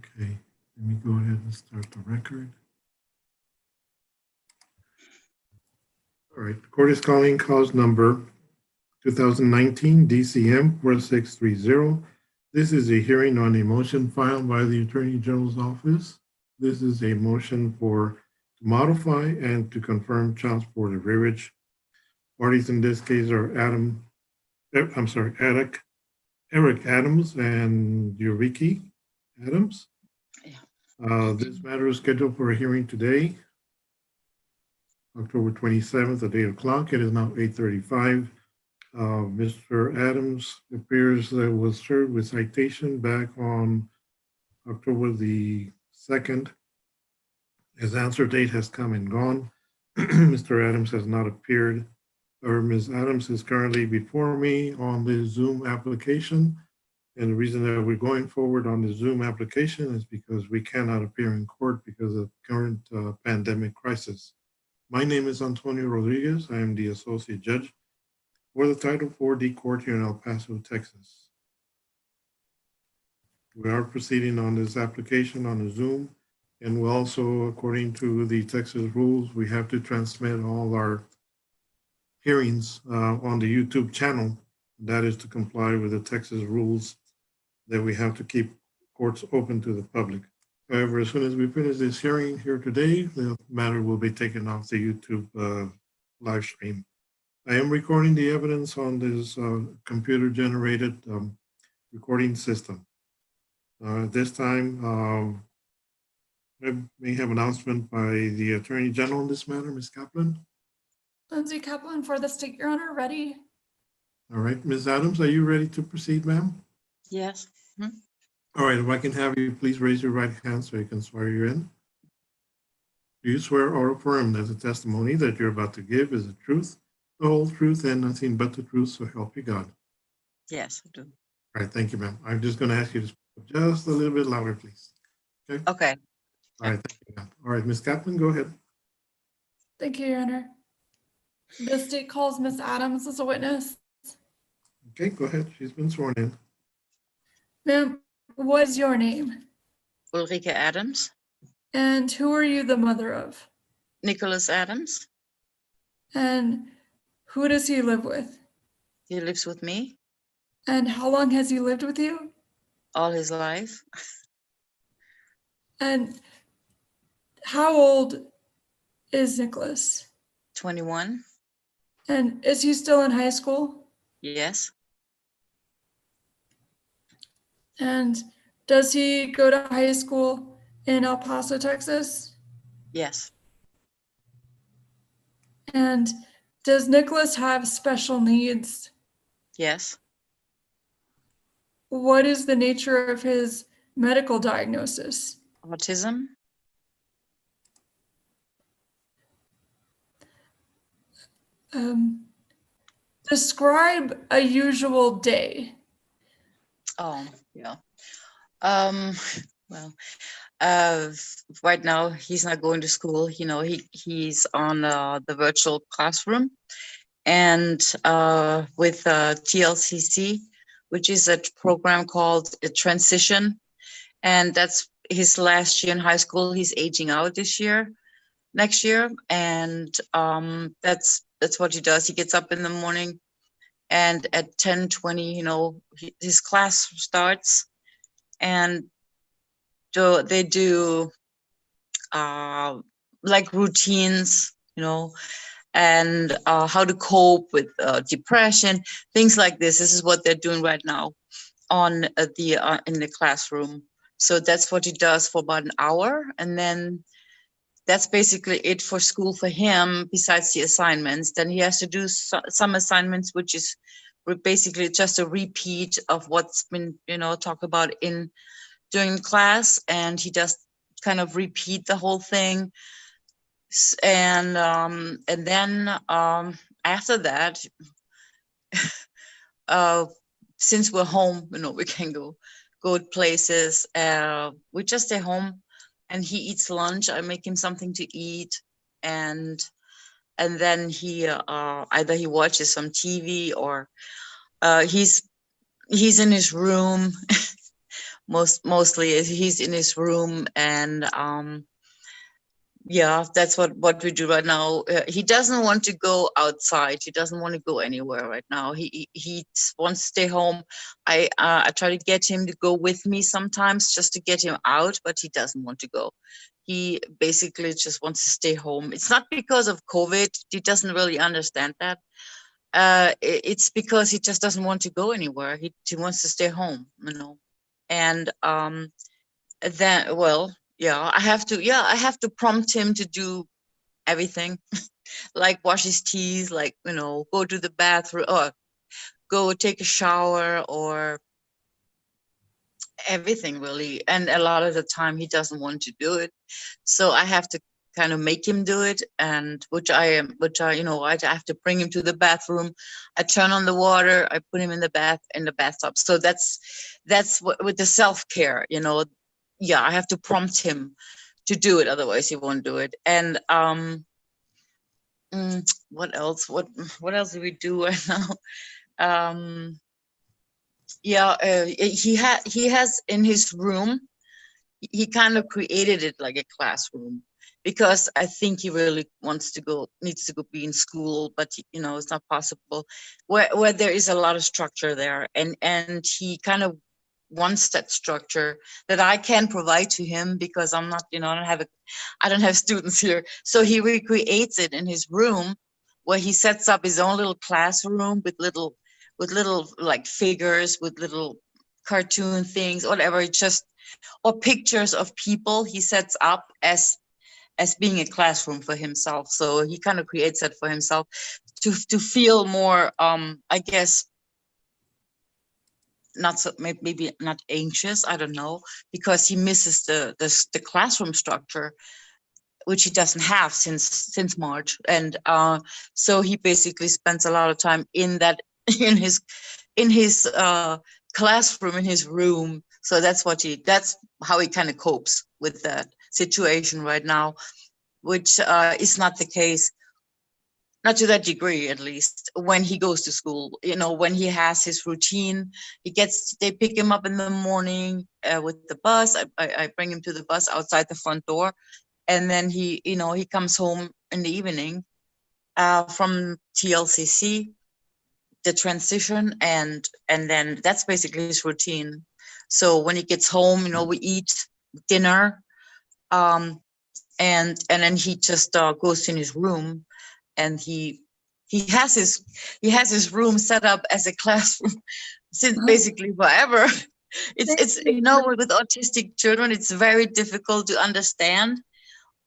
Okay, let me go ahead and start the record. All right, the court is calling cause number 2019 DCM 4630. This is a hearing on a motion filed by the Attorney General's office. This is a motion to modify and to confirm child support arrearage. Parties in this case are Eric Adams and Eureka Adams. This matter is scheduled for a hearing today, October 27th at 8 o'clock. It is now 8:35. Mr. Adams appears that was served with citation back on October the 2nd. His answer date has come and gone. Mr. Adams has not appeared, or Ms. Adams is currently before me on the Zoom application. And the reason that we're going forward on the Zoom application is because we cannot appear in court because of current pandemic crisis. My name is Antonio Rodriguez. I am the Associate Judge for the Title 4D Court here in El Paso, Texas. We are proceeding on this application on the Zoom, and we also, according to the Texas rules, we have to transmit all our hearings on the YouTube channel. That is to comply with the Texas rules that we have to keep courts open to the public. However, as soon as we finish this hearing here today, the matter will be taken off the YouTube live stream. I am recording the evidence on this computer-generated recording system. At this time, I may have an announcement by the Attorney General on this matter, Ms. Kaplan. Lindsay Kaplan for the state, Your Honor, ready? All right, Ms. Adams, are you ready to proceed, ma'am? Yes. All right, if I can have you please raise your right hand so you can swear you in. Do you swear or affirm that the testimony that you're about to give is the truth, the whole truth, and nothing but the truth, so help you God? Yes, I do. All right, thank you, ma'am. I'm just going to ask you to speak just a little bit louder, please. Okay? Okay. All right, thank you, ma'am. All right, Ms. Kaplan, go ahead. Thank you, Your Honor. The state calls Ms. Adams as a witness. Okay, go ahead. She's been sworn in. Ma'am, what is your name? Ulrike Adams, And who are you the mother of? Nicholas Adams. And who does he live with? He lives with me And how long has he lived with you? all his life. And how old is Nicholas? 21. And is he still in high school? Yes. And does he go to high school in El Paso, Texas? Yes. And does Nicholas have special needs? Yes. What is the nature of his medical diagnosis? Autism. Describe a usual day. Oh, yeah. Well, right now he's not going to school. You know, he's on the virtual classroom, and with TLCC, which is a program called a Transition, and that's his last year in high school. He's aging out next year, and that's what he does. He gets up in the morning, and at 10:20, you know, his class starts, and they do like routines, you know, and how to cope with depression, things like this. This is what they're doing right now on in the classroom. So that's what he does for about an hour, and then that's basically it for school for him, besides the assignments. Then he has to do some assignments, which is basically just a repeat of what's been, you know, talked about during class, and he just kind of repeat the whole thing. And then after that, since we're home, you know, we can go places. We just stay home, and he eats lunch. I make him something to eat, and then he either he watches some TV or he's in his room Mostly he's in his room, and yeah, that's what we do right now. He doesn't want to go outside. He doesn't want to go anywhere right now. He wants to stay home. I try to get him to go with me sometimes just to get him out, but he doesn't want to go. He basically just wants to stay home. It's not because of COVID. He doesn't really understand that. It's because he just doesn't want to go anywhere. He wants to stay home, you know. And then, well, yeah, I have to prompt him to do everything, like wash his teeth, like, you know, go to the bathroom or go take a shower or everything really. And a lot of the time he doesn't want to do it. So I have to kind of make him do it, and which I, you know, I have to bring him to the bathroom. I turn on the water, I put him in the bathtub. So that's what with the self-care, you know. Yeah, I have to prompt him to do it, otherwise he won't do it. And what else? What else do we do right now? Yeah, he has in his room, he kind of created it like a classroom, because I think he really needs to go be in school, but you know, it's not possible where there is a lot of structure there, and he kind of wants that structure that I can provide to him, because I'm not, you know, I don't have students here. So he recreates it in his room, where he sets up his own little classroom with little like figures, with little cartoon things, whatever, just, or pictures of people he sets up as being a classroom for himself. So he kind of creates that for himself to feel more, I guess, not so, maybe not anxious, I don't know, because he misses the classroom structure, which he doesn't have since March. And so he basically spends a lot of time in in his classroom, in his room. So that's how he kind of copes with that situation right now, which is not the case, not to that degree, at least, when he goes to school. You know, when he has his routine, they pick him up in the morning with the bus. I bring him to the bus outside the front door, and then he, you know, he comes home in the evening from TLCC, the transition, and then that's basically his routine. So when he gets home, you know, we eat dinner, and then he just goes in his room, and he has his room set up as a classroom since basically forever. It's you know, with autistic children, it's very difficult to understand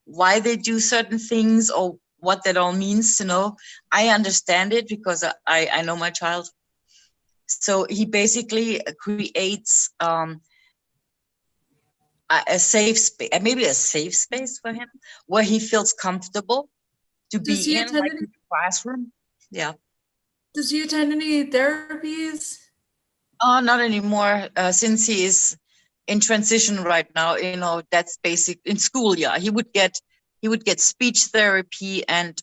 why they do certain things or what that all means. You know, I understand it because I know my child. So he basically creates a safe space, maybe a safe space for him, where he feels comfortable to be in, like the classroom. Yeah. Does he attend any therapies? Oh, not anymore. Since he is in transition right now, you know, that's basic in school. Yeah, he would get speech therapy and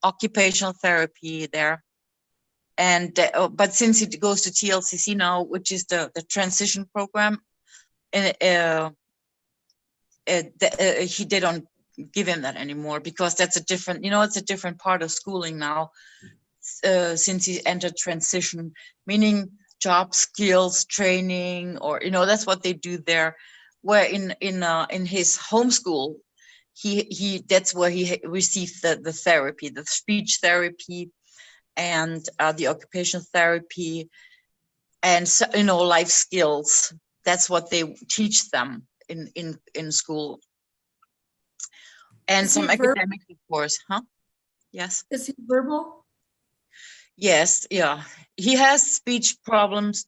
occupational therapy there. And but since he goes to TLCC now, which is the transition program, and they don't give him that anymore, because that's a different, you know, it's a different part of schooling now, since he entered transition, meaning job skills training, or, you know, that's what they do there. Where in his homeschool, that's where he received the therapy, the speech therapy, and the occupational therapy, and, you know, life skills. That's what they teach them in school, and some academic, of course. Yes. Is he verbal? Yes. Yeah. He has speech problems.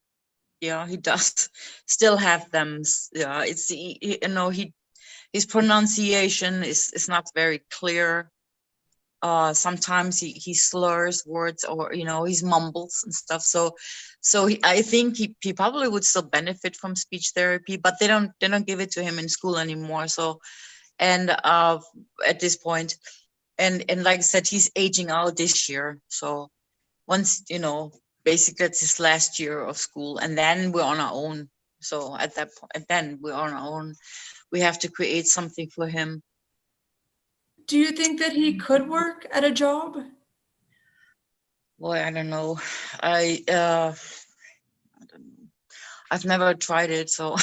Yeah, he does still have them. Yeah, it's, you know, his pronunciation is not very clear. Sometimes he slurs words, or, you know, he mumbles and stuff. So I think he probably would still benefit from speech therapy, but they don't give it to him in school anymore. So, and at this point, and like I said, he's aging out this year. So once, you know, basically it's his last year of school, and then we're on our own. So at that point, and then we're on our own. We have to create something for him. Do you think that he could work at a job? Boy, I don't know. I don't know. I've never tried it, so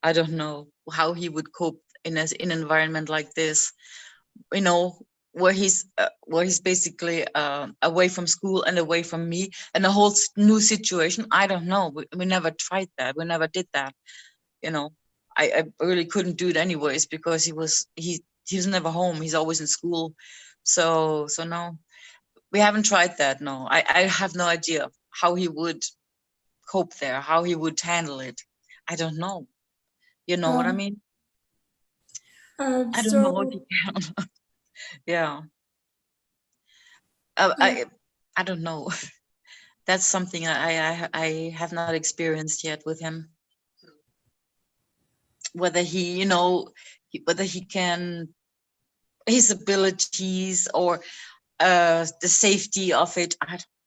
I don't know how he would cope in an environment like this. You know, where he's basically away from school and away from me, and a whole new situation. I don't know. We never tried that. We never did that. You know, I really couldn't do it anyways because he was never home. He's always in school. So no, we haven't tried that. No, I have no idea how he would cope there, how he would handle it. I don't know. You know what I mean? I don't know if So he can. Yeah. uh, I don't know. That's something I have not experienced yet with him. Whether he, you know, whether he can, his abilities or the safety of it,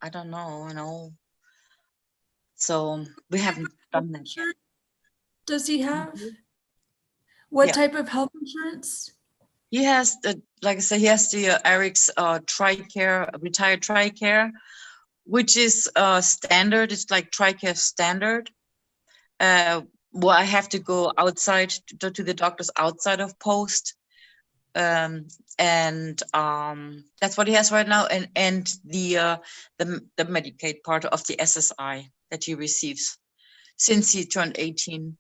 I don't know, you know. So we haven't done that yet. does he have? What Yeah. type of health insurance? He has the, like I said, he has the Eric's TRICARE, retired TRICARE, which is standard. It's like TRICARE standard. Well, I have to go outside to the doctors outside of post. And that's what he has right now. And the Medicaid part of the SSI that he receives since he turned 18.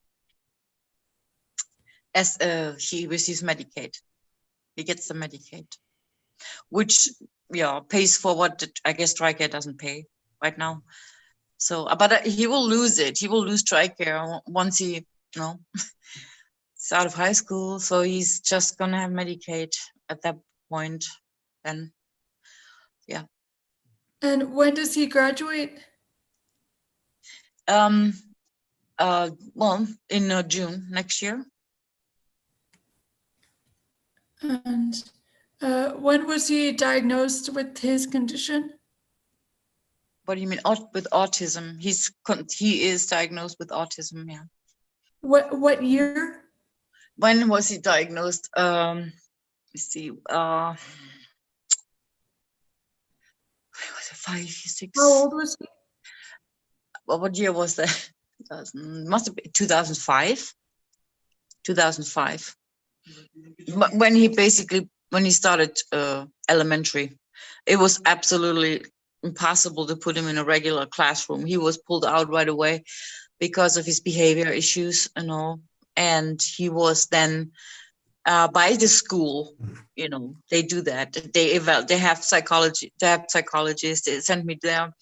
As he receives Medicaid. He gets the Medicaid, which pays for what I guess TRICARE doesn't pay right now. So, but he will lose it. He will lose TRICARE once he, you know, is out of high school. So he's just gonna have Medicaid at that point. Then, yeah. And when does he graduate? Well, in June next year. And when was he diagnosed with his condition? What do you mean with autism? He is diagnosed with autism. Yeah. What year? When was he diagnosed? Let's see. Was it 5, 6? How old was he? Well, what year was that? Must have been 2005. 2005. But when he started elementary, it was absolutely impossible to put him in a regular classroom. He was pulled out right away because of his behavior issues and all. And he was then by the school, you know, they do that. They have psychologists. They sent me there,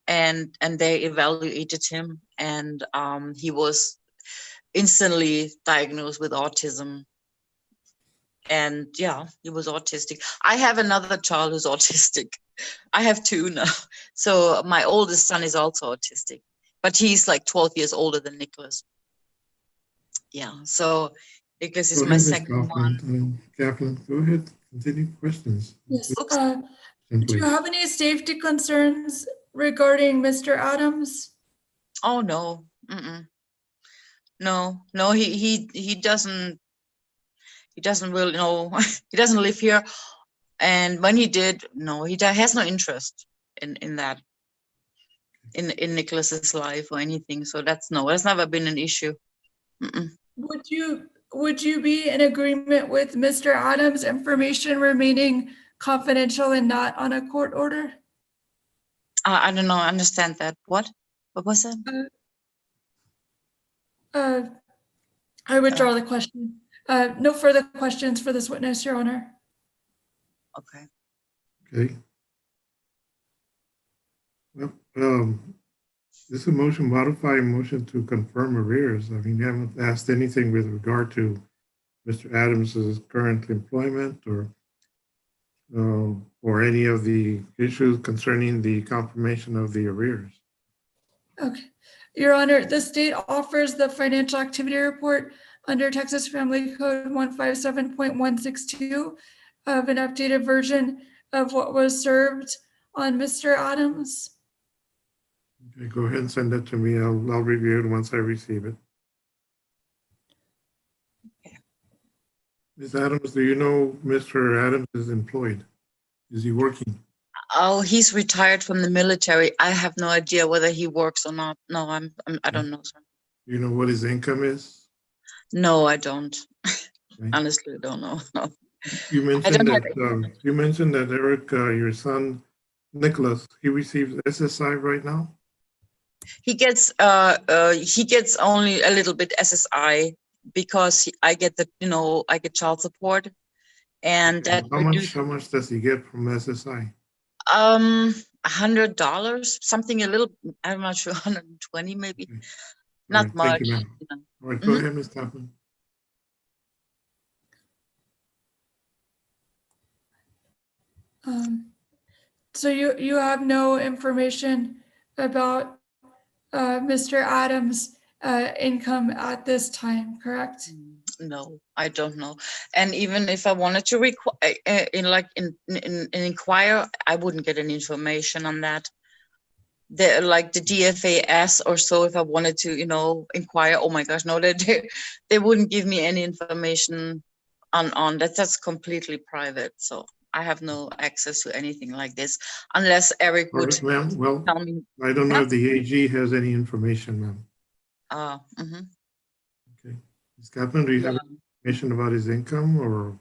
and they evaluated him, and he was instantly diagnosed with autism. And yeah, he was autistic. I have another child who's autistic. I have 2 now. So my oldest son is also autistic, but he's like 12 years older than Nicholas. Yeah, so Nicholas is Go my ahead, Ms. second one. Kaufman. Kaplan, go ahead, continue questions. Yes. Oops. Do Simply. you have any safety concerns regarding Mr. Adams? Oh no. Mm-mm. No, he doesn't really know. He doesn't live here, and when he did, no, he has no interest in that, in Nicholas's life or anything. So that's never been an issue. Mm-mm. Would you be in agreement with Mr. Adams' information remaining confidential and not on a court order? I don't know. I understand that. What was that? I withdraw the question. No further questions for this witness, Your Honor. Okay. Okay. Well, this is a motion modifying motion to confirm arrears. I mean, you haven't asked anything with regard to Mr. Adams's current employment or any of the issues concerning the confirmation of the arrears. Okay. Your Honor, the state offers the financial activity report under Texas Family Code 157.162 of an updated version of what was served on Mr. Adams. Okay, go ahead and send that to me. I'll review it once I receive it. Ms. Adams, do you know Mr. Adams is employed? Is he working? Oh, he's retired from the military. I have no idea whether he works or not. No, I don't know, sir. Do you know what his income is? No, I don't. Okay. Honestly, I don't know. No. You I don't mentioned have that you mentioned that Eric, your son, Nicholas, he receives SSI right now. he gets only a little bit SSI because I get I get child support and Okay. that reduced How much does he get from SSI? $100, something a little, I'm not sure, 120 maybe, Okay. All not right. Thank much. you, ma'am. You know. All right. Go Mhm. ahead, Ms. Tappan. So you have no information about Mr. Adams' income at this time, correct? No, I don't know. And even if I wanted to inquire, I wouldn't get any information on that. Like the DFAS or so, if I wanted to, inquire, oh my gosh, no, they wouldn't give me any information on that. That's completely private. So I have no access to anything like this unless Eric All would right, ma'am. Well, tell me. I don't know Yeah. if the AG has any information, ma'am. Mhm. Okay. Ms. Kaplan, do you have Yeah. information about his income or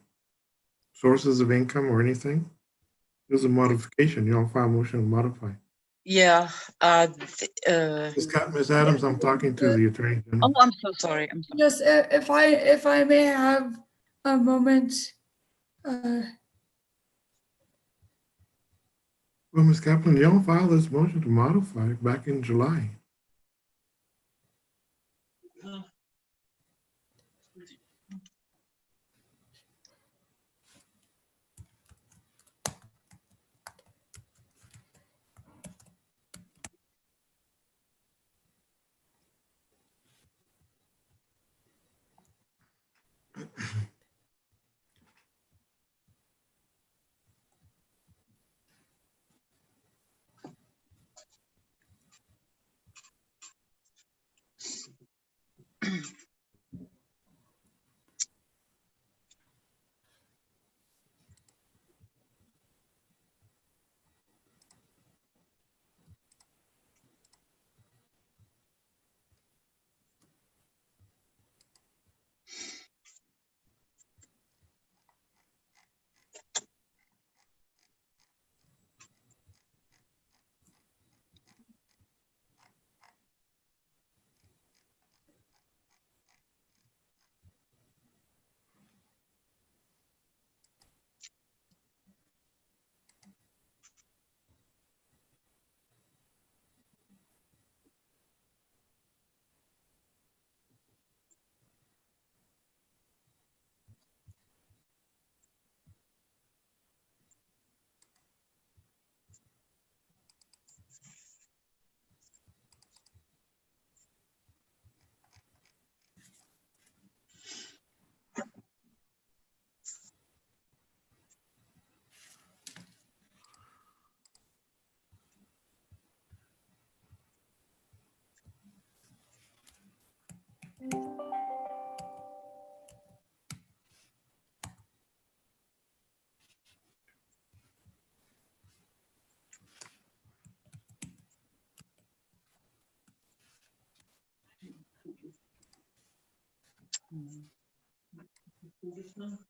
sources of income or anything? There's a modification. You all file a motion to modify. Yeah. Ms. Adams, I'm talking to the Attorney Oh, General. I'm so sorry. I'm sorry. Yes, if I may have a moment. Uh, Well, Ms. Kaplan, you all filed this motion to modify back in July.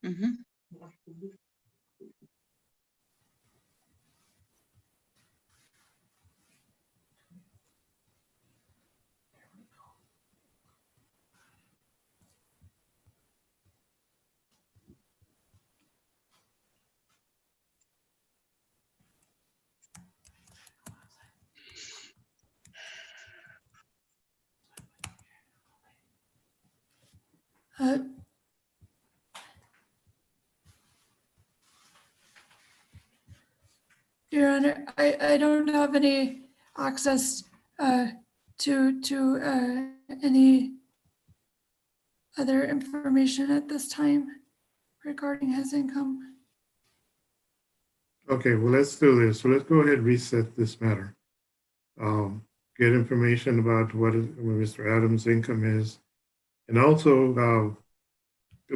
Mhm. uh, Your Honor, I don't have any access to any other information at this time regarding his income. Okay, well, let's do this. So let's go ahead and reset this matter. Get information about what Mr. Adams' income is. And also,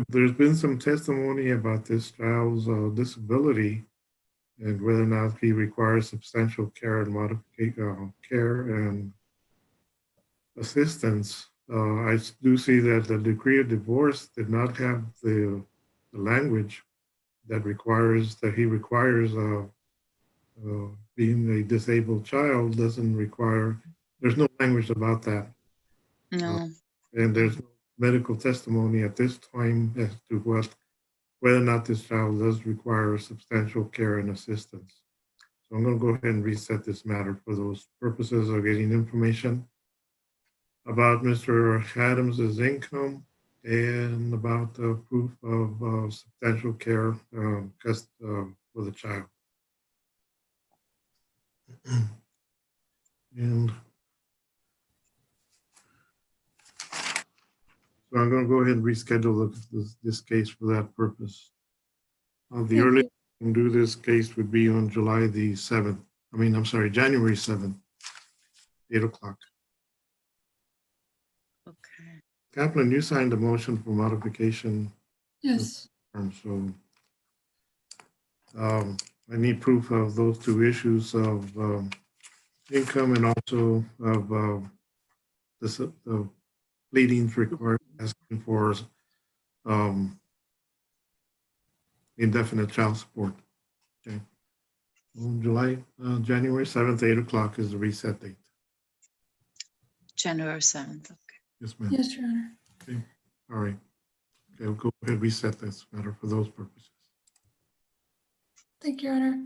There's been some testimony about this child's disability and whether or not he requires substantial care and care and assistance. I do see that the decree of divorce did not have the language that he requires being a disabled child doesn't require, there's no language about that. No. And there's no medical testimony at this time as to whether or not this child does require substantial care and assistance. So I'm going to go ahead and reset this matter for those purposes of getting information about Mr. Adams's income and about the proof of substantial care for the child. And so I'm going to go ahead and reschedule this case for that purpose. The Thank earliest you. we can do this case would be on July the 7th. January 7th, 8 o'clock. Okay. Kaplan, you signed a motion for modification. Yes. So I need proof of those two issues of income and also of the pleadings required asking for indefinite child support. Okay. On January 7th, 8 o'clock is the reset date. January 7th. Okay. Yes, ma'am. Yes, Your Honor. Okay. All right. Okay, we'll go ahead and reset this matter for those purposes. Thank you, Your Honor.